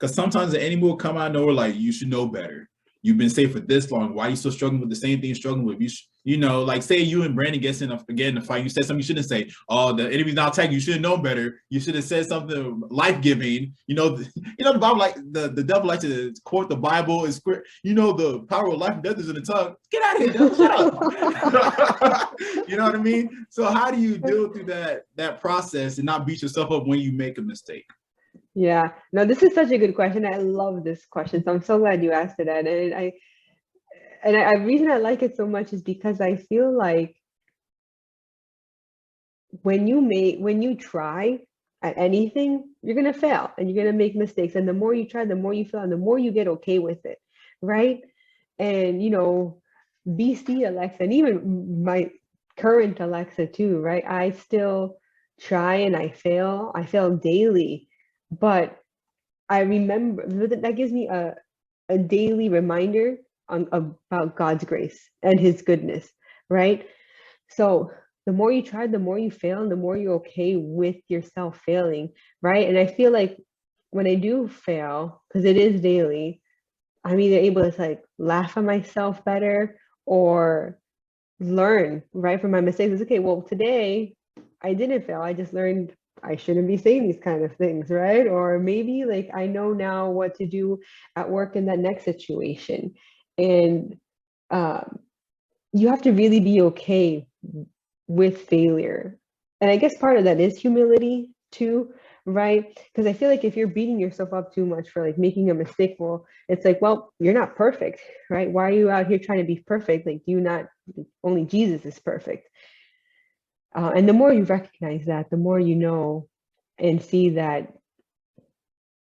Because sometimes the enemy will come out of nowhere like, you should know better. You've been saved for this long. Why are you still struggling with the same thing you're struggling with? You know, like say you and Brandon get in a fight. You said something you shouldn't say. Oh, the enemy's not attacking. You should have known better. You should have said something life-giving. The Bible, like the devil likes to quote the Bible. Is the power of life and death is in the tongue. Get out of here, devil. Shut up. You know what I mean? So how do you deal through that process and not beat yourself up when you make a mistake? Yeah, no, this is such a good question. I love this question. So I'm so glad you asked it. And the reason I like it so much is because I feel like when you try at anything, you're going to fail and you're going to make mistakes. And the more you try, the more you fail and the more you get okay with it. Right. And, BC Alexa, and even my current Alexa too, right? I still try and I fail daily. But I remember that gives me a daily reminder about God's grace and his goodness, right? So the more you try, the more you fail, and the more you're okay with yourself failing, right? And I feel like when I do fail, because it is daily, I'm either able to laugh at myself better or learn, right, from my mistakes. It's okay, well, today I didn't fail. I just learned I shouldn't be saying these kind of things, right? Or maybe I know now what to do at work in that next situation. And you have to really be okay with failure. And I guess part of that is humility too, right? Because I feel like if you're beating yourself up too much for making a mistake, well, it's well, you're not perfect, right? Why are you out here trying to be perfect? Only Jesus is perfect. And the more you recognize that, the more you know and see that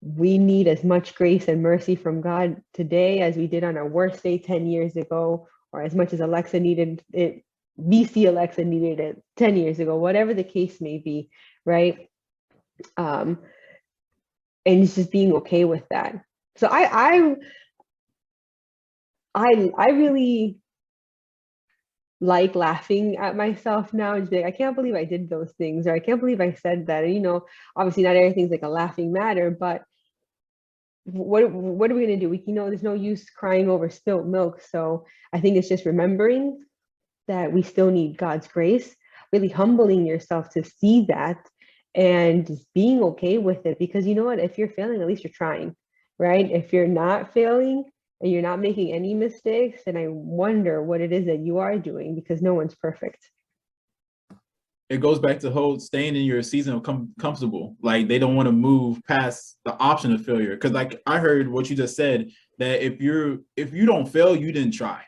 we need as much grace and mercy from God today as we did on our worst day 10 years ago, or as much as Alexa needed it, BC Alexa needed it 10 years ago, whatever the case may be, right? And it's just being okay with that. So I really like laughing at myself now and I can't believe I did those things, or I can't believe I said that. And, obviously not everything's a laughing matter, but what are we going to do? There's no use crying over spilt milk. So I think it's just remembering that we still need God's grace, really humbling yourself to see that and just being okay with it. Because you know what, if you're failing, at least you're trying, right? If you're not failing and you're not making any mistakes, then I wonder what it is that you are doing, because no one's perfect. It goes back to whole staying in your season of comfortable. They don't want to move past the option of failure. Because I heard what you just said, that if you don't fail, you didn't try.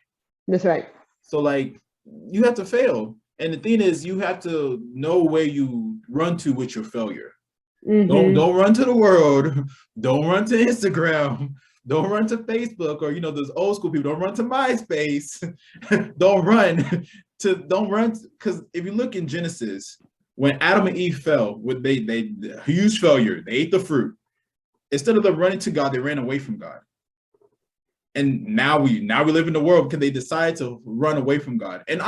That's right. So you have to fail. And the thing is, you have to know where you run to with your failure. Mm-hmm. Don't run to the world. Don't run to Instagram. Don't run to Facebook, or those old school people. Don't run to MySpace. Don't run, because if you look in Genesis, when Adam and Eve fell, they huge failure. They ate the fruit. Instead of them running to God, they ran away from God. And now we live in the world because they decided to run away from God. And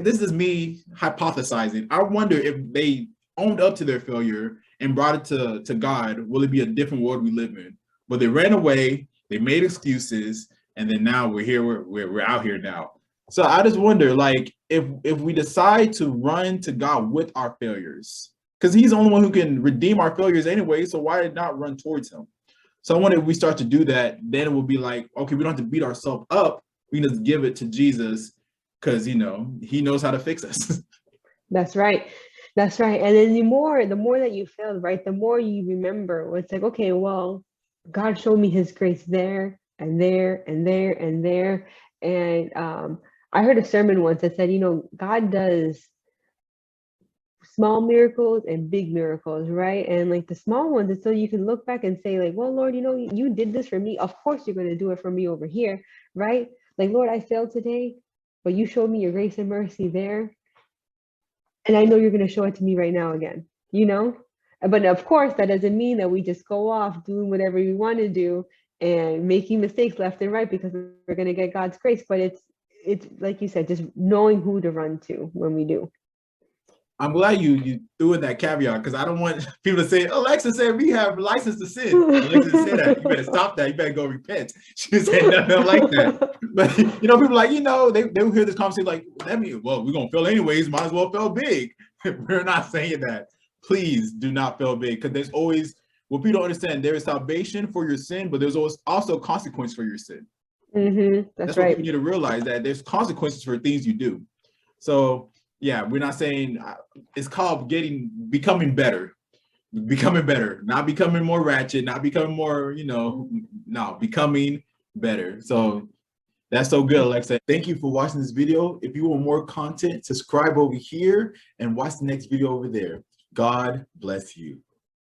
this is me hypothesizing. I wonder if they owned up to their failure and brought it to God, will it be a different world we live in? But they ran away, they made excuses, and then now we're here. We're out here now. So I just wonder, if we decide to run to God with our failures, because He's the only one who can redeem our failures anyway. So why not run towards Him? So I wonder if we start to do that, then it will be okay, we don't have to beat ourselves up. We can just give it to Jesus, because He knows how to fix us. That's right. That's right. And then the more that you failed, right, the more you remember. It's okay, well, God showed me His grace there and there and there and there. And I heard a sermon once that said, God does small miracles and big miracles, right? And the small ones, it's so you can look back and say well, Lord, you did this for me. Of course, you're going to do it for me over here, right? Lord, I failed today, but you showed me your grace and mercy there. And I know you're going to show it to me right now again, But of course, that doesn't mean that we just go off doing whatever we want to do and making mistakes left and right because we're going to get God's grace. But it's like you said, just knowing who to run to when we do. I'm glad you threw in that caveat, because I don't want people to say, Alexa said we have license to sin. Alexa didn't say that. You better stop that. You better go repent. She said nothing like that. But people like, they will hear this conversation like, that means, well, we're gonna fail anyways, might as well fail big. We're not saying that. Please do not fail big, because there's always, what people don't understand, there is salvation for your sin, but there's always also consequence for your sin. That's what right. people need to realize, that there's consequences for things you do. So yeah, we're not saying, it's called becoming better, not becoming more ratchet, not becoming more, no, becoming better. So that's so good, Alexa. Thank you for watching this video. If you want more content, subscribe over here and watch the next video over there. God bless you.